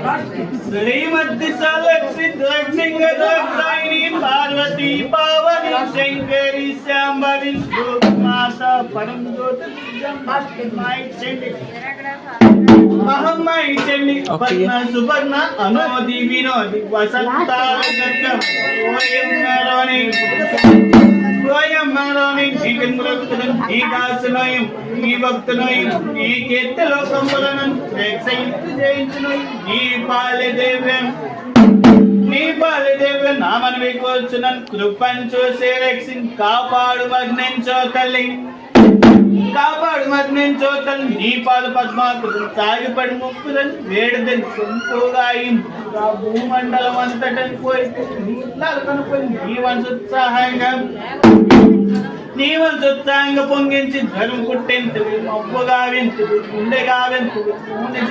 श्रीमती सलक्षित द्रविंगदायिनी पार्वती पावनी शंकरी श्यामवी माता परम महम्माई चंडी पद्म सुपर्ण अनोदी विनोदी वसंता ఈ దాసునోయం ఈ భక్తునోయం ఈ కీర్తిలోకములను జయించునోయం ఈ పాలిదేవ్యం నామని కోర్చునన్ కృపను చూసే రక్షించి కాపాడు మగ్నించో తల్లి నీ పాద పద్మాకులు సాగిపడి ముక్కులను వేడుదని సొంతగా భూమండలం అంతటని పోయి కనుకొని నీ వంశోత్సాహంగా పొంగించి ధర్మ కుట్టెంతు మబ్బుగా వింతు గుండెగా వింతు